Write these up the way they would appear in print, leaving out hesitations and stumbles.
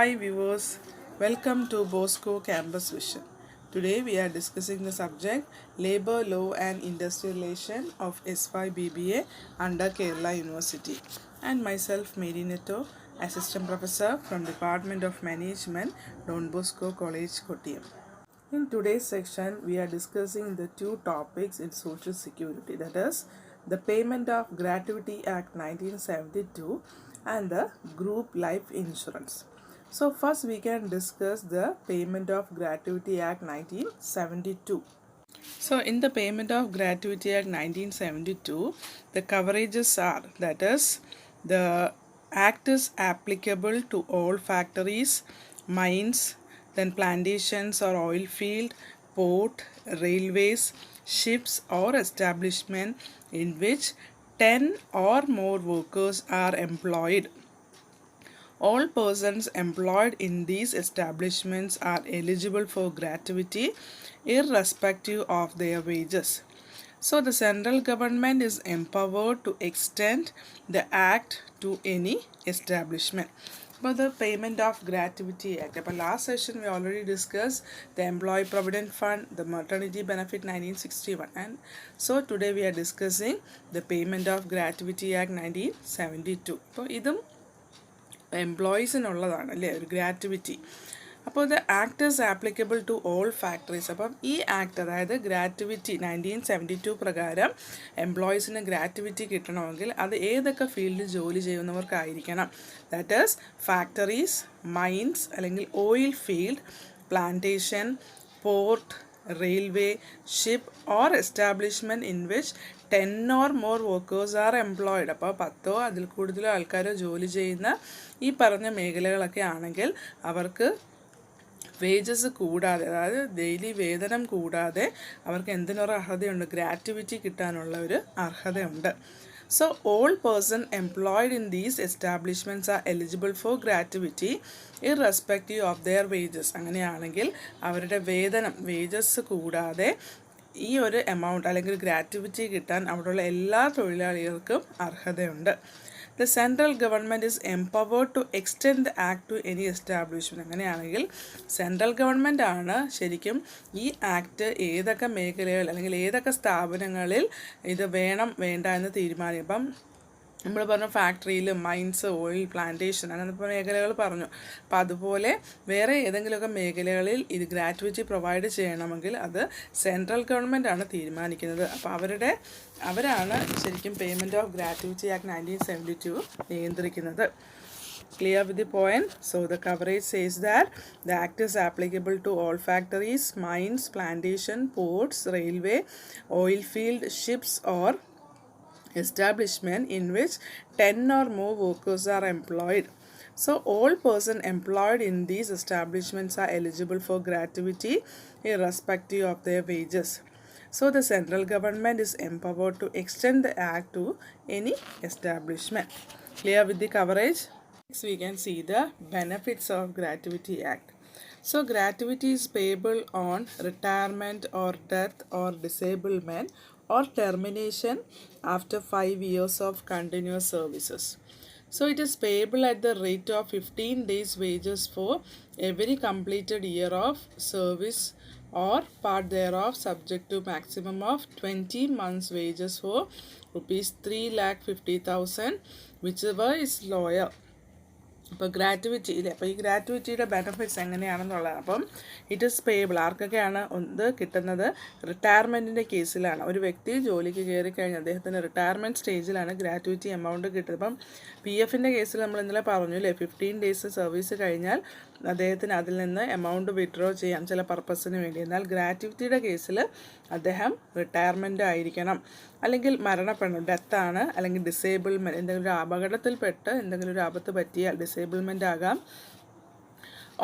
Hi viewers, welcome to Bosco Campus Vision. Today we are discussing the subject Labour Law and Industrial Relation of S5 BBA under Kerala University, and myself Mary Netto, Assistant Professor from Department of Management, Don Bosco College, Kottayam. In today's section, we are discussing the two topics in Social Security, that is, the Payment of Gratuity Act 1972 and the Group Life Insurance. So first we can discuss the Payment of Gratuity Act 1972. So in the Payment of Gratuity Act 1972, the coverages are, that is, the act is applicable to all factories, mines, then plantations or oil field, port, railways, ships or establishment in which 10 or more workers are employed. All persons employed in these establishments are eligible for gratuity irrespective of their wages. So the central government is empowered to extend the act to any establishment. But the Payment of Gratuity Act. But last session we already discussed the Employee Provident Fund, the Maternity Benefit 1961, and so today we are discussing the Payment of Gratuity Act 1972. So ഇതും എംപ്ലോയീസിനുള്ളതാണ് അല്ലേ, ഒരു gratuity. അപ്പോൾ ഇത് act is applicable to all factories. അപ്പം ഈ act, അതായത് gratuity 1972 പ്രകാരം എംപ്ലോയീസിന് gratuity കിട്ടണമെങ്കിൽ അത് ഏതൊക്കെ ഫീൽഡിൽ ജോലി ചെയ്യുന്നവർക്കായിരിക്കണം? ദാറ്റ് ഈസ് ഫാക്ടറീസ്, മൈൻസ് അല്ലെങ്കിൽ oil field, plantation, port, railway, ship or establishment in which 10 or more workers are employed. അപ്പോൾ 10 അതിൽ കൂടുതലോ ആൾക്കാർ ജോലി ചെയ്യുന്ന ഈ പറഞ്ഞ മേഖലകളൊക്കെ ആണെങ്കിൽ അവർക്ക് വേജസ് കൂടാതെ, അതായത് ഡെയിലി വേതനം കൂടാതെ അവർക്ക് എന്തിനൊരു അർഹതയുണ്ട്? ഗ്രാറ്റുവിറ്റി കിട്ടാനുള്ള ഒരു അർഹതയുണ്ട്. So all persons employed in these establishments are eligible for gratuity irrespective of their wages. അങ്ങനെയാണെങ്കിൽ അവരുടെ വേതനം, വേജസ് കൂടാതെ ഈ ഒരു എമൗണ്ട് അല്ലെങ്കിൽ ഗ്രാറ്റുവിറ്റി കിട്ടാൻ അവിടെയുള്ള എല്ലാ തൊഴിലാളികൾക്കും അർഹതയുണ്ട്. The central government is empowered to extend the act to any establishment. അങ്ങനെയാണെങ്കിൽ സെൻട്രൽ ഗവൺമെൻറ് ആണ് ശരിക്കും ഈ ആക്ട് ഏതൊക്കെ മേഖലകൾ അല്ലെങ്കിൽ ഏതൊക്കെ സ്ഥാപനങ്ങളിൽ ഇത് വേണം വേണ്ട എന്ന് തീരുമാനിക്കും. ഇപ്പം നമ്മൾ പറഞ്ഞു ഫാക്ടറിയിൽ, മൈൻസ്, ഓയിൽ, പ്ലാന്റേഷൻ അങ്ങനത്തെ മേഖലകൾ പറഞ്ഞു. അപ്പോൾ അതുപോലെ വേറെ ഏതെങ്കിലുമൊക്കെ മേഖലകളിൽ ഇത് ഗ്രാറ്റുവിറ്റി പ്രൊവൈഡ് ചെയ്യണമെങ്കിൽ അത് സെൻട്രൽ ഗവൺമെൻറ് ആണ് തീരുമാനിക്കുന്നത്. അപ്പോൾ അവരാണ് ശരിക്കും പേയ്മെൻറ്റ് ഓഫ് ഗ്രാറ്റുവിറ്റി ആക്ട് 1972 നിയന്ത്രിക്കുന്നത്. Clear with the point? So the coverage says that the act is applicable to all factories, mines, plantation, ports, railway, oil field, ships or establishment in which 10 or more workers are employed. So all persons employed in these establishments are eligible for gratuity irrespective of their wages. So the central government is empowered to extend the act to any establishment. Clear with the coverage? Next we can see the benefits of Gratuity Act. So gratuity is payable on retirement or death or disablement or termination after 5 years of continuous services. So it is payable at the rate of 15 days wages for every completed year of service or part thereof, subject to maximum of 20 months wages for rupees 3,50,000, whichever is lower. അപ്പോൾ gratuity ഇല്ലേ, അപ്പോൾ ഈ ഗ്രാറ്റുവിറ്റിയുടെ benefits എങ്ങനെയാണെന്നുള്ളത്, അപ്പം it is payable ആർക്കൊക്കെയാണ് ഇത് കിട്ടുന്നത്? റിട്ടയർമെൻറ്റിൻ്റെ കേസിലാണ്. ഒരു വ്യക്തി ജോലിക്ക് കയറി കഴിഞ്ഞ് അദ്ദേഹത്തിന് റിട്ടയർമെൻറ്റ് സ്റ്റേജിലാണ് ഗ്രാറ്റുവിറ്റി എമൗണ്ട് കിട്ടുന്നത്. ഇപ്പം പി എഫിൻ്റെ കേസിൽ നമ്മൾ ഇന്നലെ പറഞ്ഞു അല്ലേ, 15 ഡേയ്സ് സർവീസ് കഴിഞ്ഞാൽ അദ്ദേഹത്തിന് അതിൽ നിന്ന് എമൗണ്ട് വിഡ്രോ ചെയ്യാം ചില പർപ്പസിന് വേണ്ടി. എന്നാൽ ഗ്രാറ്റുവിറ്റിയുടെ കേസിൽ അദ്ദേഹം റിട്ടയർമെൻ്റ് ആയിരിക്കണം, അല്ലെങ്കിൽ മരണപ്പെടണം, ഡെത്താണ്, അല്ലെങ്കിൽ ഡിസേബിൾമെൻറ്റ്, എന്തെങ്കിലും ഒരു അപകടത്തിൽപ്പെട്ട് എന്തെങ്കിലും ഒരു ആപത്ത് പറ്റിയാൽ ഡിസേബിൾമെൻ്റ് ആകാം,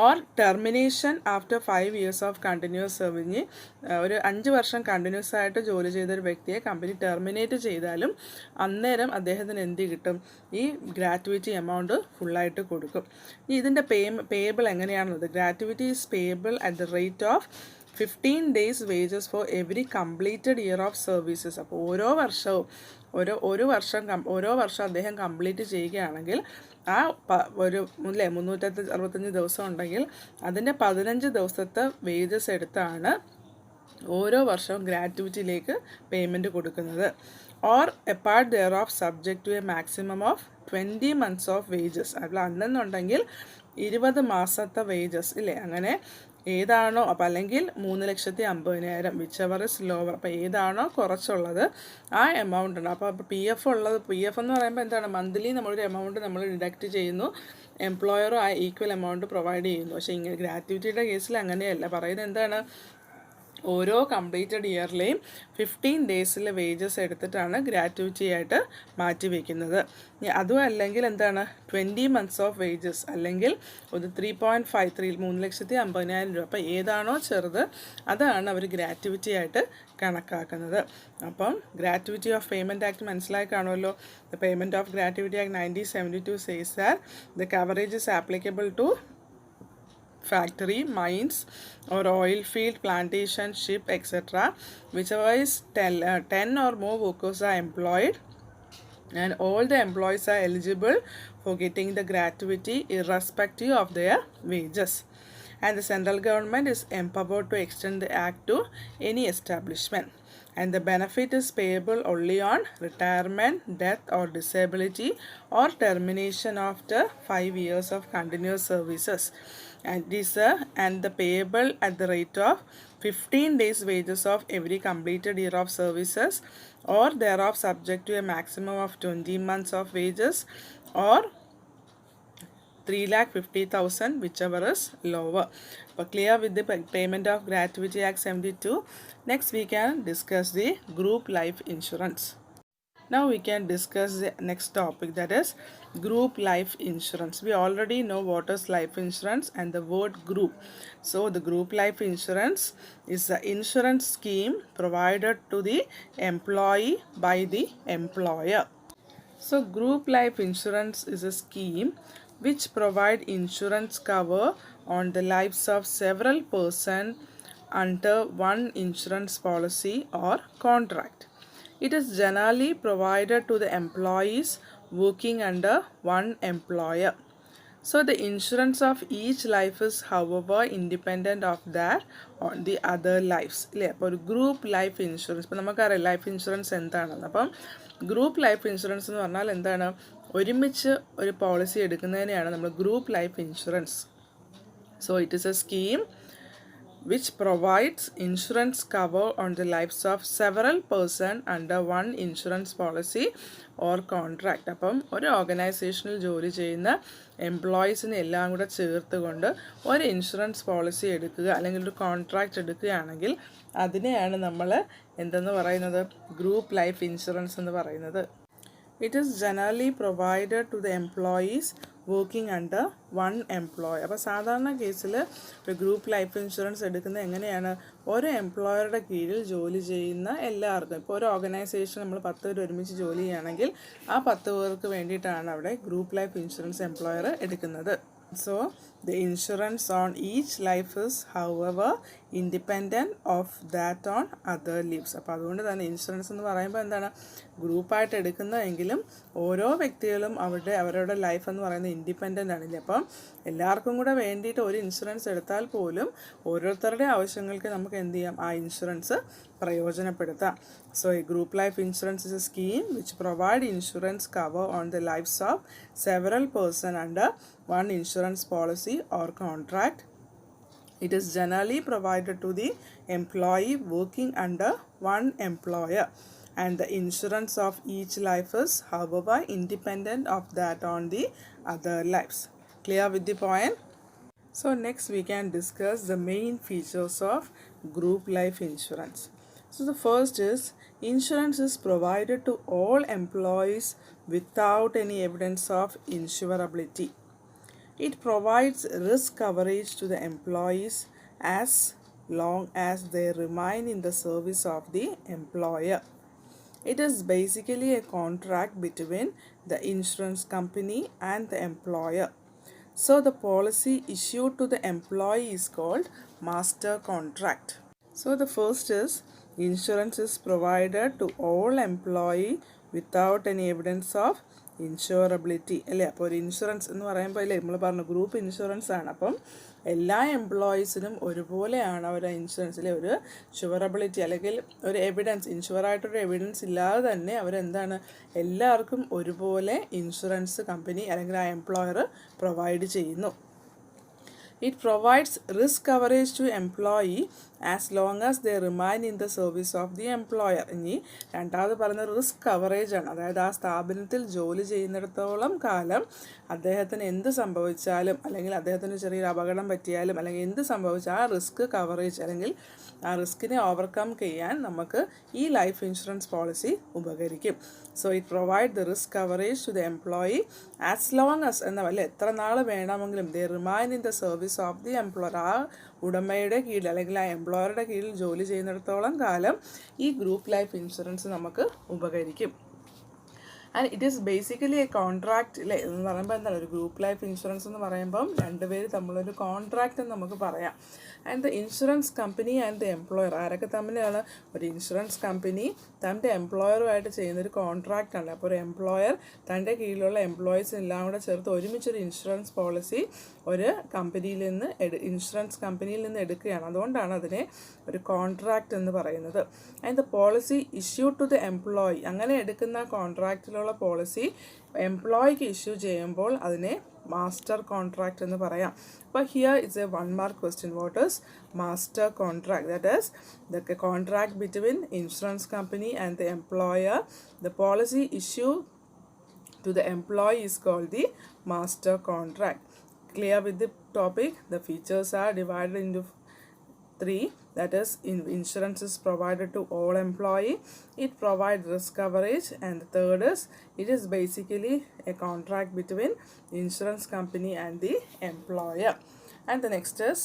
or termination after 5 years of continuous service. ഒരു 5 വർഷം കണ്ടിന്യൂസ് ആയിട്ട് ജോലി ചെയ്തൊരു വ്യക്തിയെ കമ്പനി ടെർമിനേറ്റ് ചെയ്താലും അന്നേരം അദ്ദേഹത്തിന് എന്ത് കിട്ടും? ഈ ഗ്രാറ്റുവിറ്റി എമൗണ്ട് ഫുള്ളായിട്ട് കൊടുക്കും. ഇതിൻ്റെ പേയബിൾ എങ്ങനെയാണുള്ളത്? Gratuity is payable at the rate of 15 days wages for every completed year of services. അപ്പോൾ ഓരോ വർഷം അദ്ദേഹം കംപ്ലീറ്റ് ചെയ്യുകയാണെങ്കിൽ ആ ഒരു 365 ദിവസം ഉണ്ടെങ്കിൽ അതിൻ്റെ 15 ദിവസത്തെ വേജസ് എടുത്താണ് ഓരോ വർഷവും ഗ്രാറ്റുവിറ്റിയിലേക്ക് പേയ്മെൻറ്റ് കൊടുക്കുന്നത്. Or a part thereof subject to a maximum of 20 months of wages. അതിൽ അല്ലെന്നുണ്ടെങ്കിൽ 20 മാസത്തെ വേജസ് ഇല്ലേ, അങ്ങനെ ഏതാണോ അപ്പോൾ അല്ലെങ്കിൽ 3,50,000 വിച്ച് എവർ ഇസ് ലോവർ. അപ്പോൾ ഏതാണോ കുറച്ചുള്ളത് ആ എമൗണ്ട് ഉണ്ട്. അപ്പോൾ PF ഉള്ളത്, PF എന്ന് പറയുമ്പോൾ എന്താണ്, മന്ത്ലി നമ്മളൊരു എമൗണ്ട് നമ്മൾ ഡിഡക്റ്റ് ചെയ്യുന്നു, എംപ്ലോയറും ആ ഈക്വൽ എമൗണ്ട് പ്രൊവൈഡ് ചെയ്യുന്നു. പക്ഷേ ഇങ്ങനെ ഗ്രാറ്റുവിറ്റിയുടെ കേസിൽ അങ്ങനെയല്ല. പറയുന്നത് എന്താണ്, ഓരോ കംപ്ലീറ്റഡ് ഇയറിലെയും 15 ഡേയ്സിലെ വേജസ് എടുത്തിട്ടാണ് ഗ്രാറ്റുവിറ്റി ആയിട്ട് മാറ്റി വയ്ക്കുന്നത്. അതും അല്ലെങ്കിൽ എന്താണ് 20 months ഓഫ് വേജസ്, അല്ലെങ്കിൽ ഒരു 3.53 3,50,000 രൂപ. അപ്പോൾ ഏതാണോ ചെറുത് അതാണ് അവർ ഗ്രാറ്റുവിറ്റി ആയിട്ട് കണക്കാക്കുന്നത്. അപ്പം ഗ്രാറ്റുവിറ്റി ഓഫ് പേയ്മെൻറ്റ് ആക്ട് മനസ്സിലായി കാണുമല്ലോ. The payment of gratuity act 1972 says that the coverage is applicable to factory, mines or oil field, plantation, ship, etc., whichever is 10 or more workers are employed, and all the employees are eligible for getting the gratuity irrespective of their wages. And the central government is empowered to extend the act to any establishment. And the benefit is payable only on retirement, death or disability, or termination after 5 years of continuous services. And the payable at the rate of 15 days wages of every completed year of services, or thereof subject to a maximum of 20 months of wages, or 3,50,000 whichever is lower. But clear with the payment of Gratuity Act 72. Next we can discuss the group life insurance. Now we can discuss the next topic, that is group life insurance. We already know what is life insurance and the word group. So the group life insurance is the insurance scheme provided to the employee by the employer. So group life insurance is a scheme which provide insurance cover on the lives of several persons under one insurance policy or contract. It is generally provided to the employees working under one employer. So the insurance of each life is however independent of that on the other lives. ഇല്ലേ, അപ്പോൾ ഒരു group life insurance, ഇപ്പോൾ നമുക്കറിയാം life insurance എന്താണെന്ന്. അപ്പം group life insurance എന്ന് പറഞ്ഞാൽ എന്താണ്, ഒരുമിച്ച് ഒരു പോളിസി എടുക്കുന്നതിനെയാണ് നമ്മൾ group life insurance. So it is A scheme which provides insurance cover on the lives of several persons under one insurance policy or contract. അപ്പം ഒരു ഓർഗനൈസേഷനിൽ ജോലി ചെയ്യുന്ന എംപ്ലോയീസിനെ എല്ലാം കൂടെ ചേർത്തുകൊണ്ട് ഒരു ഇൻഷുറൻസ് പോളിസി എടുക്കുക അല്ലെങ്കിൽ ഒരു കോൺട്രാക്റ്റ് എടുക്കുകയാണെങ്കിൽ അതിനെയാണ് നമ്മൾ എന്തെന്ന് പറയുന്നത്, ഗ്രൂപ്പ് ലൈഫ് ഇൻഷുറൻസ് എന്ന് പറയുന്നത്. It is generally provided to the employees working under one employer. അപ്പോൾ സാധാരണ കേസിൽ ഒരു ഗ്രൂപ്പ് ലൈഫ് ഇൻഷുറൻസ് എടുക്കുന്നത് എങ്ങനെയാണ്, ഒരു എംപ്ലോയറുടെ കീഴിൽ ജോലി ചെയ്യുന്ന എല്ലാവർക്കും. ഇപ്പോൾ ഒരു ഓർഗനൈസേഷൻ നമ്മൾ 10 പേര് ഒരുമിച്ച് ജോലി ചെയ്യുകയാണെങ്കിൽ ആ 10 പേർക്ക് വേണ്ടിയിട്ടാണ് അവിടെ ഗ്രൂപ്പ് ലൈഫ് ഇൻഷുറൻസ് എംപ്ലോയർ എടുക്കുന്നത്. So the insurance on each life is however independent of that on other lives. അപ്പോൾ അതുകൊണ്ട് തന്നെ ഇൻഷുറൻസ് എന്ന് പറയുമ്പോൾ എന്താണ്, ഗ്രൂപ്പായിട്ട് എടുക്കുന്നതെങ്കിലും ഓരോ വ്യക്തികളും അവരുടെ ലൈഫ് എന്ന് പറയുന്നത് ഇൻഡിപെൻഡൻ്റ് ആണില്ലേ. അപ്പം എല്ലാവർക്കും കൂടെ വേണ്ടിയിട്ട് ഒരു ഇൻഷുറൻസ് എടുത്താൽ പോലും ഓരോരുത്തരുടെ ആവശ്യങ്ങൾക്ക് നമുക്ക് എന്ത് ചെയ്യാം, ആ ഇൻഷുറൻസ് പ്രയോജനപ്പെടുത്താം. So a group life insurance is a scheme which provide insurance cover on the lives of several persons under one insurance policy or contract. It is generally provided to the employee working under one employer, and the insurance of each life is however independent of that on the other lives. Clear with the point? So next we can discuss the main features of group life insurance. So the first is, insurance is provided to all employees without any evidence of insurability. It provides risk coverage to the employees as long as they remain in the service of the employer. It is basically a contract between the insurance company and the employer. So the policy issued to the employee is called master contract. So the first is, insurance is provided to all employee without any evidence of ഇൻഷുറബിലിറ്റി അല്ലേ. അപ്പോൾ ഒരു insurance എന്ന് പറയുമ്പോൾ അല്ലേ നമ്മൾ പറഞ്ഞു group insurance ആണ്. അപ്പം എല്ലാ എംപ്ലോയീസിനും ഒരുപോലെയാണ് അവരുടെ ഇൻഷുറൻസിലെ ഒരു ഷുവറബിലിറ്റി അല്ലെങ്കിൽ ഒരു എവിഡൻസ്, ഇൻഷുറായിട്ടൊരു എവിഡൻസ് ഇല്ലാതെ തന്നെ അവരെന്താണ് എല്ലാവർക്കും ഒരുപോലെ ഇൻഷുറൻസ് കമ്പനി അല്ലെങ്കിൽ ആ എംപ്ലോയർ പ്രൊവൈഡ് ചെയ്യുന്നു. It provides risk coverage to employee as long as they remain in the service of the employer. ഇനി രണ്ടാമത് പറയുന്ന റിസ്ക് കവറേജ് ആണ്. അതായത് ആ സ്ഥാപനത്തിൽ ജോലി ചെയ്യുന്നിടത്തോളം കാലം അദ്ദേഹത്തിന് എന്ത് സംഭവിച്ചാലും അല്ലെങ്കിൽ അദ്ദേഹത്തിന് ചെറിയൊരു അപകടം പറ്റിയാലും അല്ലെങ്കിൽ എന്ത് സംഭവിച്ചാൽ ആ റിസ്ക് കവറേജ് അല്ലെങ്കിൽ ആ റിസ്കിനെ ഓവർകം ചെയ്യാൻ നമുക്ക് ഈ ലൈഫ് ഇൻഷുറൻസ് പോളിസി ഉപകരിക്കും. So it provide the risk coverage to the employee as long as എന്നല്ല എത്ര നാൾ വേണമെങ്കിലും they remain in the service of the employer. ആ ഉടമയുടെ കീഴിൽ അല്ലെങ്കിൽ ആ എംപ്ലോയറുടെ കീഴിൽ ജോലി ചെയ്യുന്നിടത്തോളം കാലം ഈ ഗ്രൂപ്പ് ലൈഫ് ഇൻഷുറൻസ് നമുക്ക് ഉപകരിക്കും. And it is basically A contract അല്ലേ എന്ന് പറയുമ്പോൾ എന്താണ് ഒരു ഗ്രൂപ്പ് ലൈഫ് ഇൻഷുറൻസ് എന്ന് പറയുമ്പം രണ്ടുപേര് തമ്മിലൊരു കോൺട്രാക്റ്റ് എന്ന് നമുക്ക് പറയാം. And the insurance company and the employer ആരൊക്കെ തമ്മിലാണ് ഒരു ഇൻഷുറൻസ് കമ്പനി തൻ്റെ എംപ്ലോയറുമായിട്ട് ചെയ്യുന്നൊരു കോൺട്രാക്റ്റ് ആണ്. അപ്പോൾ ഒരു എംപ്ലോയർ തൻ്റെ കീഴിലുള്ള എംപ്ലോയീസ് എല്ലാം കൂടെ ചേർത്ത് ഒരുമിച്ചൊരു ഇൻഷുറൻസ് പോളിസി ഒരു കമ്പനിയിൽ നിന്ന് ഇൻഷുറൻസ് കമ്പനിയിൽ നിന്ന് എടുക്കുകയാണ്. അതുകൊണ്ടാണ് അതിനെ ഒരു കോൺട്രാക്റ്റ് എന്ന് പറയുന്നത്. And the policy issue to the employee, അങ്ങനെ എടുക്കുന്ന കോൺട്രാക്റ്റിലുള്ള പോളിസി എംപ്ലോയിക്ക് ഇഷ്യൂ ചെയ്യുമ്പോൾ അതിനെ മാസ്റ്റർ കോൺട്രാക്റ്റ് എന്ന് പറയാം. അപ്പോൾ here it's A 1 mark question. What is master contract? That is the contract between insurance company and the employer. The policy issue to the employee is called the master contract. Clear with the topic? The features are divided into 3. That is, insurance is provided to all employee. It provides risk coverage, and the third is it is basically a contract between insurance company and the employer. And the next is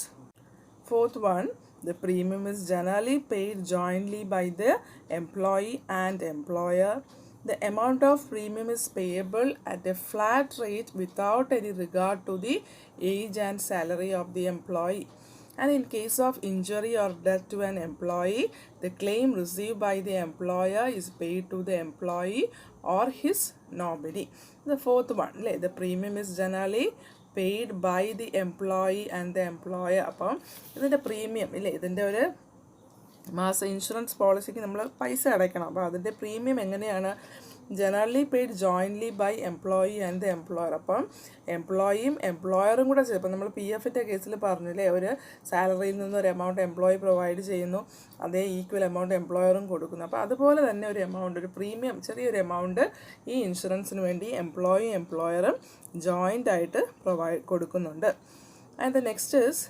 fourth one. The premium is generally paid jointly by the employee and employer. The amount of premium is payable at a flat rate without any regard to the age and salary of the employee. And in case of injury or death to an employee, the claim received by the employer is paid to the employee or his nominee. The fourth one, the premium is generally paid by the employee and the employer. അപ്പം ഇതിൻ്റെ premium ഇല്ലേ, ഇതിൻ്റെ ഒരു മാസം insurance പോളിസിക്ക് നമ്മൾ പൈസ അടയ്ക്കണം. അപ്പോൾ അതിൻ്റെ പ്രീമിയം എങ്ങനെയാണ്? Generally paid jointly by employee and the employer. അപ്പം എംപ്ലോയിയും എംപ്ലോയറും കൂടെ ചെയ്യും. അപ്പം നമ്മൾ PFൻ്റെ കേസിൽ പറഞ്ഞില്ലേ, ഒരു സാലറിയിൽ നിന്ന് ഒരു എമൗണ്ട് എംപ്ലോയി പ്രൊവൈഡ് ചെയ്യുന്നു, അതേ ഈക്വൽ എമൗണ്ട് എംപ്ലോയറും കൊടുക്കുന്നു. അപ്പോൾ അതുപോലെ തന്നെ ഒരു എമൗണ്ട്, ഒരു പ്രീമിയം, ചെറിയൊരു എമൗണ്ട് ഈ ഇൻഷുറൻസിന് വേണ്ടി എംപ്ലോയിയും എംപ്ലോയറും ജോയിൻ്റ് ആയിട്ട് കൊടുക്കുന്നുണ്ട്. And the next is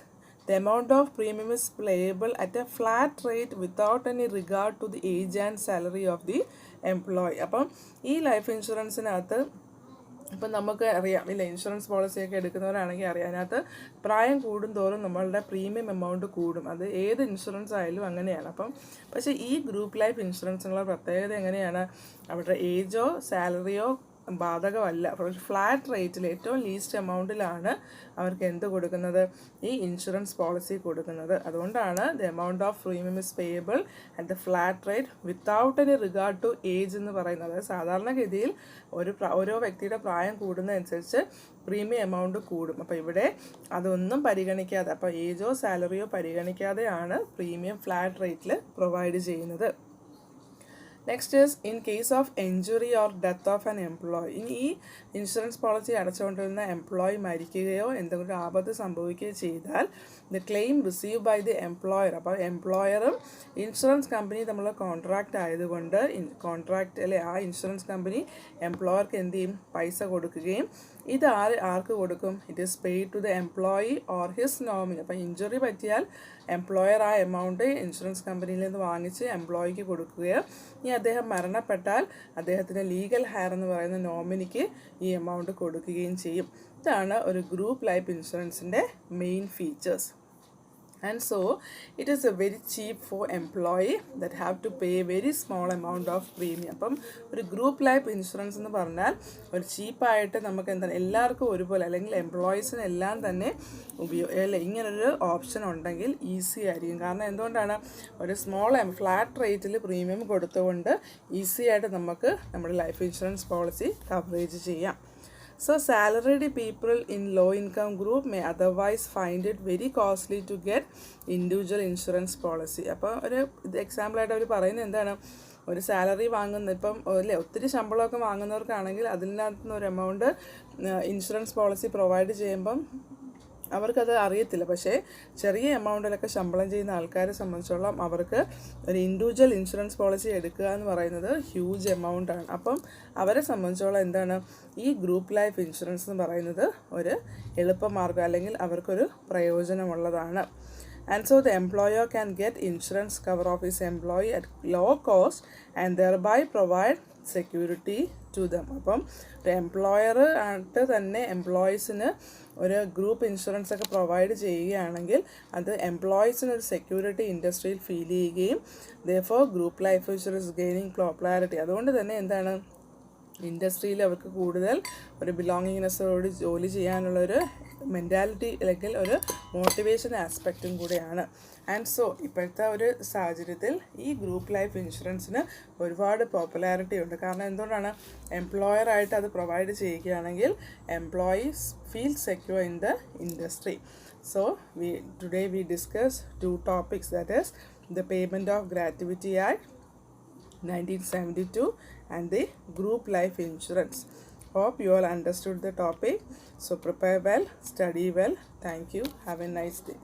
the amount of premium is payable at a flat rate without any regard to the age and salary of the employee. അപ്പം ഈ ലൈഫ് ഇൻഷുറൻസിനകത്ത് ഇപ്പം നമുക്ക് അറിയാം ഇല്ല, ഇൻഷുറൻസ് പോളിസിയൊക്കെ എടുക്കുന്നവരാണെങ്കിൽ അറിയാം, അതിനകത്ത് പ്രായം കൂടും തോറും നമ്മളുടെ പ്രീമിയം എമൗണ്ട് കൂടും. അത് ഏത് ഇൻഷുറൻസ് ആയാലും അങ്ങനെയാണ്. അപ്പം പക്ഷേ ഈ ഗ്രൂപ്പ് ലൈഫ് ഇൻഷുറൻസിനുള്ള പ്രത്യേകത എങ്ങനെയാണ്? അവരുടെ ഏജോ സാലറിയോ ബാധകമല്ല. അപ്പോൾ ഒരു ഫ്ലാറ്റ് റേറ്റിൽ ഏറ്റവും ലീസ്റ്റ് എമൗണ്ടിലാണ് അവർക്ക് എന്ത് കൊടുക്കുന്നത്? ഈ ഇൻഷുറൻസ് പോളിസി കൊടുക്കുന്നത്. അതുകൊണ്ടാണ് the amount of premium is payable at the flat rate without any regard to age എന്ന് പറയുന്നത്. സാധാരണഗതിയിൽ ഓരോ വ്യക്തിയുടെ പ്രായം കൂടുന്നതനുസരിച്ച് പ്രീമിയം എമൗണ്ട് കൂടും. അപ്പോൾ ഇവിടെ അതൊന്നും പരിഗണിക്കാതെ, അപ്പോൾ ഏജോ സാലറിയോ പരിഗണിക്കാതെയാണ് പ്രീമിയം ഫ്ലാറ്റ് റേറ്റിൽ പ്രൊവൈഡ് ചെയ്യുന്നത്. Next is in case of injury or death of an employee. ഇനി ഈ ഇൻഷുറൻസ് പോളിസി അടച്ചുകൊണ്ടിരുന്ന എംപ്ലോയി മരിക്കുകയോ എന്തെങ്കിലും ആപത്ത് സംഭവിക്കുകയോ ചെയ്താൽ the claim receive by the employer. അപ്പോൾ എംപ്ലോയറും ഇൻഷുറൻസ് കമ്പനി തമ്മിലുള്ള കോൺട്രാക്റ്റ് ആയതുകൊണ്ട് കോൺട്രാക്റ്റ് അല്ലെ ആ ഇൻഷുറൻസ് കമ്പനി എംപ്ലോയർക്ക് എന്ത് ചെയ്യും? പൈസ കൊടുക്കുകയും ഇത് ആർക്ക് കൊടുക്കും? It is paid to the employee or his nominee. അപ്പോൾ ഇഞ്ചുറി പറ്റിയാൽ എംപ്ലോയർ ആ എമൗണ്ട് ഇൻഷുറൻസ് കമ്പനിയിൽ നിന്ന് വാങ്ങിച്ച് എംപ്ലോയിക്ക് കൊടുക്കുകയോ ഇനി അദ്ദേഹം മരണപ്പെട്ടാൽ അദ്ദേഹത്തിന് ലീഗൽ ഹയർ എന്ന് പറയുന്ന നോമിനിക്ക് ഈ എമൗണ്ട് കൊടുക്കുകയും ചെയ്യും. ഇതാണ് ഒരു ഗ്രൂപ്പ് ലൈഫ് ഇൻഷുറൻസിൻ്റെ main features. and so it is a very cheap for employee that have to pay a very small amount of premium. അപ്പം ഒരു ഗ്രൂപ്പ് ലൈഫ് ഇൻഷുറൻസ് എന്ന് പറഞ്ഞാൽ ഒരു ചീപ്പായിട്ട് നമുക്ക് എന്താണ് എല്ലാവർക്കും ഒരുപോലെ അല്ലെങ്കിൽ എംപ്ലോയീസിന് എല്ലാം തന്നെ അല്ലെ ഇങ്ങനൊരു ഓപ്ഷൻ ഉണ്ടെങ്കിൽ ഈസി ആയിരിക്കും. കാരണം എന്തുകൊണ്ടാണ്, ഒരു സ്മോൾ ഫ്ലാറ്റ് റേറ്റിൽ പ്രീമിയം കൊടുത്തുകൊണ്ട് ഈസി ആയിട്ട് നമുക്ക് നമ്മുടെ ലൈഫ് ഇൻഷുറൻസ് പോളിസി കവറേജ് ചെയ്യാം. So salaried people in low income group may otherwise find it very costly to get individual insurance policy. അപ്പോൾ ഒരു എക്സാമ്പിളായിട്ട് അവർ പറയുന്നത് എന്താണ്, ഒരു സാലറി വാങ്ങുന്ന ഇപ്പം അല്ലേ ഒത്തിരി ശമ്പളമൊക്കെ വാങ്ങുന്നവർക്കാണെങ്കിൽ അതിനകത്ത് നിന്ന് ഒരു എമൗണ്ട് ഇൻഷുറൻസ് പോളിസി പ്രൊവൈഡ് ചെയ്യുമ്പം അവർക്കത് അറിയത്തില്ല. പക്ഷേ ചെറിയ എമൗണ്ടിലൊക്കെ ശമ്പളം ചെയ്യുന്ന ആൾക്കാരെ സംബന്ധിച്ചോളം അവർക്ക് ഒരു ഇൻഡിവിജ്വൽ ഇൻഷുറൻസ് പോളിസി എടുക്കുക എന്ന് പറയുന്നത് ഹ്യൂജ് എമൗണ്ടാണ്. അപ്പം അവരെ സംബന്ധിച്ചോളം എന്താണ് ഈ ഗ്രൂപ്പ് ലൈഫ് ഇൻഷുറൻസ് എന്ന് പറയുന്നത് ഒരു എളുപ്പമാർഗ്ഗം അല്ലെങ്കിൽ അവർക്കൊരു പ്രയോജനമുള്ളതാണ്. And so the employer can get insurance cover of his employee at low cost and thereby provide security to them. അപ്പം ഒരു എംപ്ലോയർ ആയിട്ട് തന്നെ എംപ്ലോയീസിന് ഒരു ഗ്രൂപ്പ് ഇൻഷുറൻസ് ഒക്കെ പ്രൊവൈഡ് ചെയ്യുകയാണെങ്കിൽ അത് എംപ്ലോയീസിനൊരു സെക്യൂരിറ്റി ഇൻഡസ്ട്രിയിൽ ഫീൽ ചെയ്യുകയും therefore group life insurance gaining popularity. അതുകൊണ്ട് തന്നെ എന്താണ് ഇൻഡസ്ട്രിയിൽ അവർക്ക് കൂടുതൽ ഒരു ബിലോങ്ങിങ്നെസ്സോട് ജോലി ചെയ്യാനുള്ളൊരു മെൻറ്റാലിറ്റി അല്ലെങ്കിൽ ഒരു മോട്ടിവേഷൻ ആസ്പെക്റ്റും കൂടെയാണ്. ആൻഡ് സോ ഇപ്പോഴത്തെ ഒരു സാഹചര്യത്തിൽ ഈ ഗ്രൂപ്പ് ലൈഫ് ഇൻഷുറൻസിന് ഒരുപാട് പോപ്പുലാരിറ്റി ഉണ്ട്. കാരണം എന്തുകൊണ്ടാണ്, എംപ്ലോയറായിട്ട് അത് പ്രൊവൈഡ് ചെയ്യുകയാണെങ്കിൽ employees feel secure in the industry. So today we discuss two topics, that is the Payment of Gratuity Act 1972 and the group life insurance. Hope you all understood the topic. So prepare well, study well. Thank you. Have a nice day.